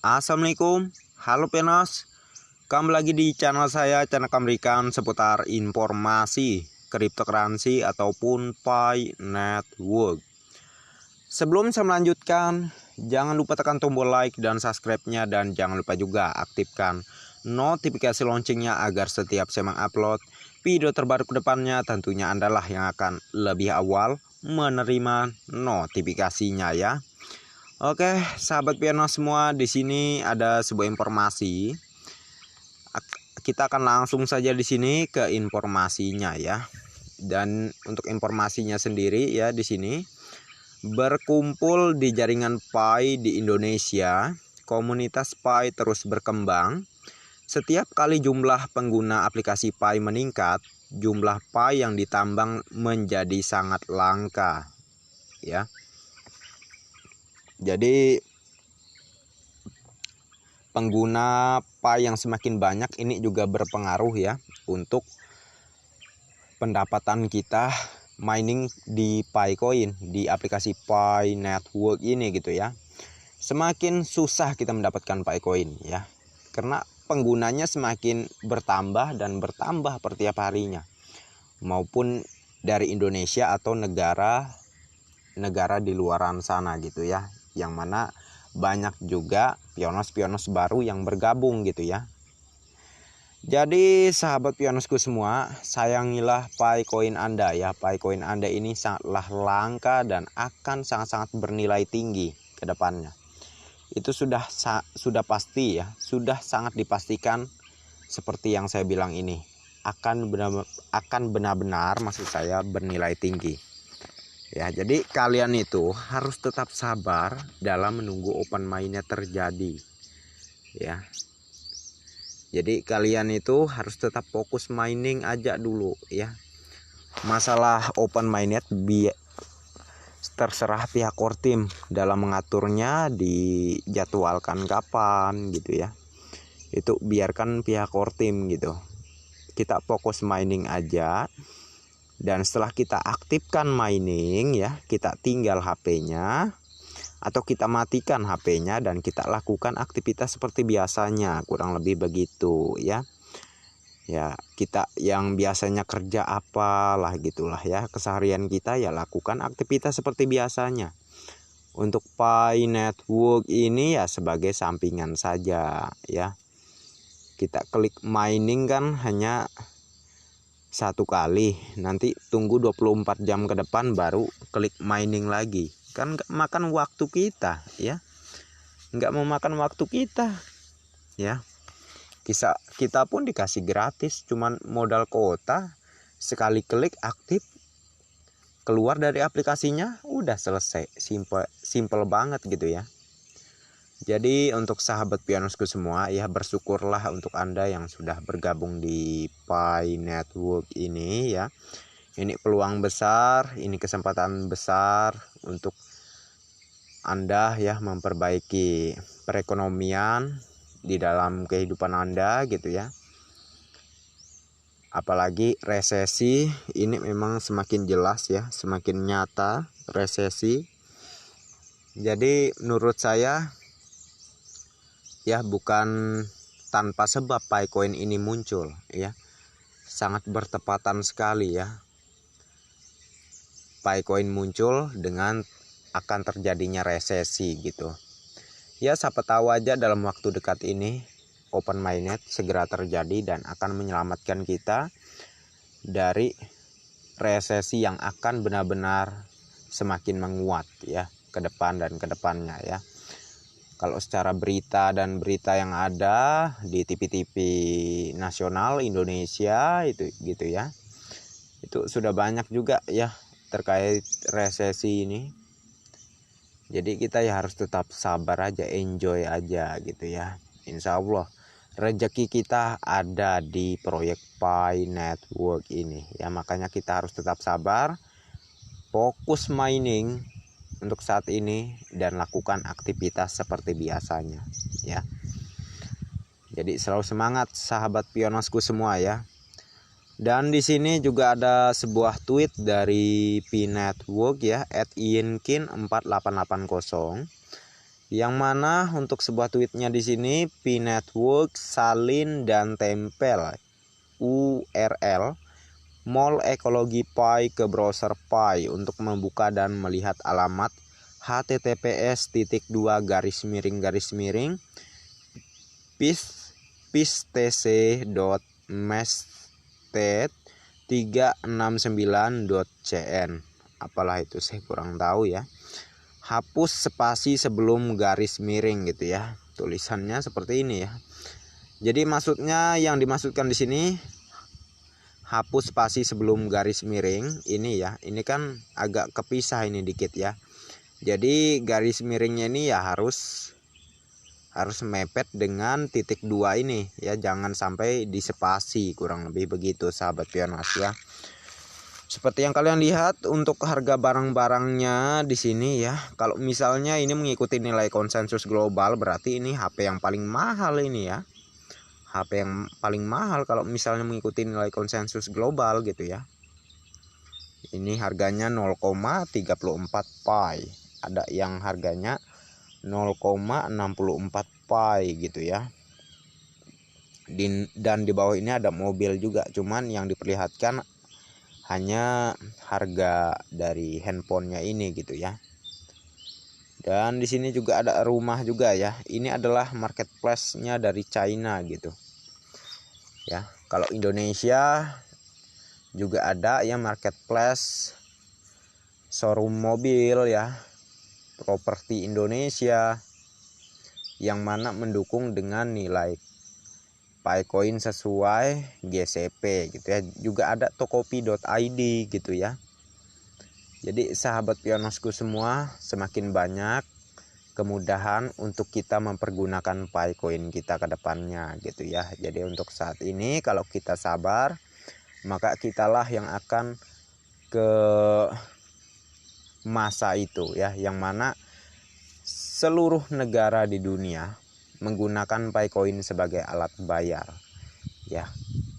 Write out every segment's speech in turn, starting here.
Assalamualaikum, halo Penos. Kembali lagi di channel saya, channel Kamrikan, seputar informasi cryptocurrency ataupun Pi Network. Sebelum saya melanjutkan, jangan lupa tekan tombol like dan subscribe-nya, dan jangan lupa juga aktifkan notifikasi loncengnya agar setiap saya mengupload video terbaru ke depannya, tentunya Anda lah yang akan lebih awal menerima notifikasinya ya. Oke, sahabat piano semua, di sini ada sebuah informasi. Kita akan langsung saja di sini ke informasinya ya. Dan untuk informasinya sendiri ya, di sini berkumpul di jaringan Pi di Indonesia, komunitas Pi terus berkembang. Setiap kali jumlah pengguna aplikasi Pi meningkat, jumlah Pi yang ditambang menjadi sangat langka ya. Jadi pengguna Pi yang semakin banyak ini juga berpengaruh ya untuk pendapatan kita mining di Picoin, di aplikasi Pi Network ini gitu ya. Semakin susah kita mendapatkan Picoin ya, karena penggunanya semakin bertambah dan bertambah per tiap harinya, maupun dari Indonesia atau negara di luaran sana gitu ya, yang mana banyak juga pionos baru yang bergabung gitu ya. Jadi sahabat pionosku semua, sayangilah Picoin Anda ya. Picoin Anda ini sangatlah langka dan akan sangat-sangat bernilai tinggi ke depannya. Itu sudah pasti ya, sudah sangat dipastikan seperti yang saya bilang ini. Akan benar-benar maksud saya bernilai tinggi. Ya, jadi kalian itu harus tetap sabar dalam menunggu open mainnya terjadi. Ya. Jadi kalian itu harus tetap fokus mining aja dulu ya. Masalah open mainnet terserah pihak core team dalam mengaturnya, dijadwalkan kapan gitu ya. Itu biarkan pihak core team gitu. Kita fokus mining aja. Dan setelah kita aktifkan mining ya, kita tinggal HP-nya atau kita matikan HP-nya dan kita lakukan aktivitas seperti biasanya, kurang lebih begitu ya. Ya, kita yang biasanya kerja apalah gitulah ya, keseharian kita ya lakukan aktivitas seperti biasanya. Untuk Pi Network ini ya sebagai sampingan saja ya. Kita klik mining kan hanya satu kali, nanti tunggu 24 jam ke depan baru klik mining lagi, kan nggak makan waktu kita ya, nggak mau makan waktu kita ya. Kita pun dikasih gratis, cuman modal kuota, sekali klik aktif, keluar dari aplikasinya, udah selesai, simple banget gitu ya. Jadi untuk sahabat pianosku semua ya, bersyukurlah untuk Anda yang sudah bergabung di Pi Network ini ya. Ini peluang besar, ini kesempatan besar untuk Anda ya, memperbaiki perekonomian di dalam kehidupan Anda gitu ya. Apalagi resesi ini memang semakin jelas ya, semakin nyata resesi. Jadi menurut saya ya, bukan tanpa sebab Picoin ini muncul ya. Sangat bertepatan sekali ya. Picoin muncul dengan akan terjadinya resesi gitu. Ya, siapa tahu aja dalam waktu dekat ini open mainnet segera terjadi dan akan menyelamatkan kita dari resesi yang akan benar-benar semakin menguat ya ke depan dan ke depannya ya. Kalau secara berita yang ada di TV-TV nasional Indonesia itu gitu ya, itu sudah banyak juga ya terkait resesi ini. Jadi kita ya harus tetap sabar aja, enjoy aja gitu ya. Insya Allah rezeki kita ada di proyek Pi Network ini ya. Makanya kita harus tetap sabar, fokus mining untuk saat ini, dan lakukan aktivitas seperti biasanya ya. Jadi selalu semangat sahabat pionosku semua ya. Dan di sini juga ada sebuah tweet dari Pi Network ya, @ienkin4880. Yang mana untuk sebuah tweetnya di sini Pi Network salin dan tempel URL Mall Ekologi Pi ke browser Pi untuk membuka dan melihat alamat https://pistc.mested369.cn. Apalah itu, saya kurang tahu ya. Hapus spasi sebelum garis miring gitu ya. Tulisannya seperti ini ya. Jadi maksudnya yang dimaksudkan di sini hapus spasi sebelum garis miring ini ya. Ini kan agak kepisah ini dikit ya. Jadi garis miringnya ini ya harus mepet dengan titik 2 ini ya, jangan sampai dispasi, kurang lebih begitu sahabat Pionas ya. Seperti yang kalian lihat untuk harga barang-barangnya di sini ya. Kalau misalnya ini mengikuti nilai konsensus global, berarti ini HP yang paling mahal ini ya. HP yang paling mahal kalau misalnya mengikuti nilai konsensus global gitu ya. Ini harganya 0,34 Pi. Ada yang harganya 0,64 Pi gitu ya. Dan di bawah ini ada mobil juga, cuman yang diperlihatkan hanya harga dari handphonenya ini gitu ya. Dan di sini juga ada rumah juga ya. Ini adalah marketplace-nya dari China gitu. Ya, kalau Indonesia juga ada ya marketplace showroom mobil ya, properti Indonesia, yang mana mendukung dengan nilai Picoin sesuai GCP gitu ya. Juga ada tokopi.id gitu ya. Jadi sahabat Pionosku semua, semakin banyak kemudahan untuk kita mempergunakan Picoin kita ke depannya gitu ya. Jadi untuk saat ini kalau kita sabar, maka kitalah yang akan ke masa itu ya, yang mana seluruh negara di dunia menggunakan Picoin sebagai alat bayar ya.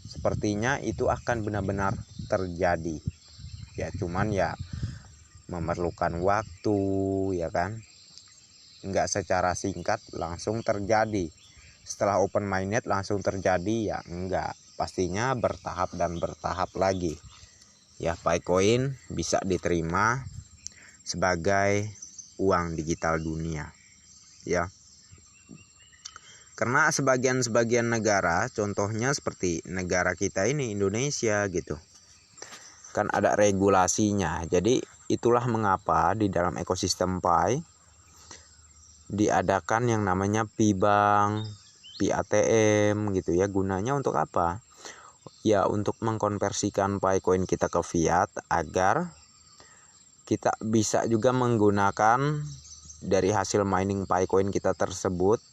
Sepertinya itu akan benar-benar terjadi ya, cuman ya memerlukan waktu ya kan. Enggak secara singkat langsung terjadi. Setelah open mainnet langsung terjadi ya enggak. Pastinya bertahap dan bertahap lagi. Ya, Picoin bisa diterima sebagai uang digital dunia. Ya. Karena sebagian negara, contohnya seperti negara kita ini Indonesia gitu, kan ada regulasinya. Jadi itulah mengapa di dalam ekosistem Pi diadakan yang namanya Pi Bank, Pi ATM gitu ya. Gunanya untuk apa? Ya untuk mengkonversikan Picoin kita ke fiat agar kita bisa juga menggunakan dari hasil mining Picoin kita tersebut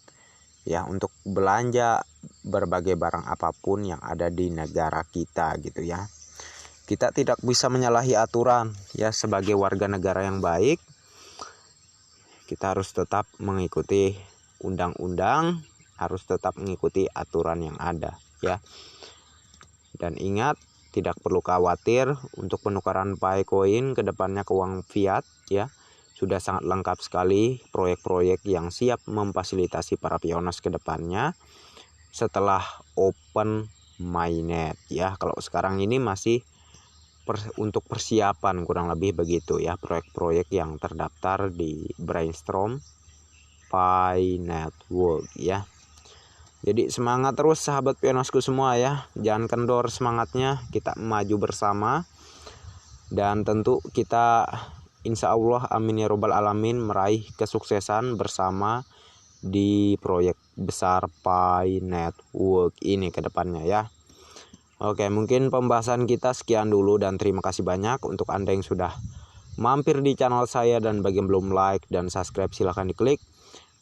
ya untuk belanja berbagai barang apapun yang ada di negara kita gitu ya. Kita tidak bisa menyalahi aturan ya, sebagai warga negara yang baik. Kita harus tetap mengikuti undang-undang, harus tetap mengikuti aturan yang ada ya. Dan ingat, tidak perlu khawatir untuk penukaran Picoin ke depannya ke uang fiat ya. Sudah sangat lengkap sekali proyek-proyek yang siap memfasilitasi para pionas ke depannya setelah open mainnet ya. Kalau sekarang ini masih untuk persiapan, kurang lebih begitu ya, proyek-proyek yang terdaftar di Brainstorm Pi Network ya. Jadi semangat terus sahabat pionosku semua ya, jangan kendor semangatnya, kita maju bersama. Dan tentu kita insya Allah amin ya robbal alamin meraih kesuksesan bersama di proyek besar Pi Network ini ke depannya ya. Oke, mungkin pembahasan kita sekian dulu dan terima kasih banyak untuk Anda yang sudah mampir di channel saya, dan bagi yang belum like dan subscribe silahkan diklik.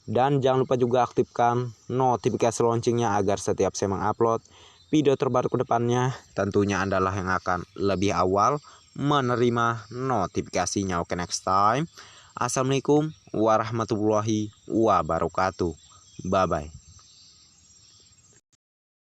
Dan jangan lupa juga aktifkan notifikasi loncengnya agar setiap saya mengupload video terbaru ke depannya, tentunya Anda lah yang akan lebih awal menerima notifikasinya. Oke, next time. Assalamualaikum warahmatullahi wabarakatuh. Bye-bye.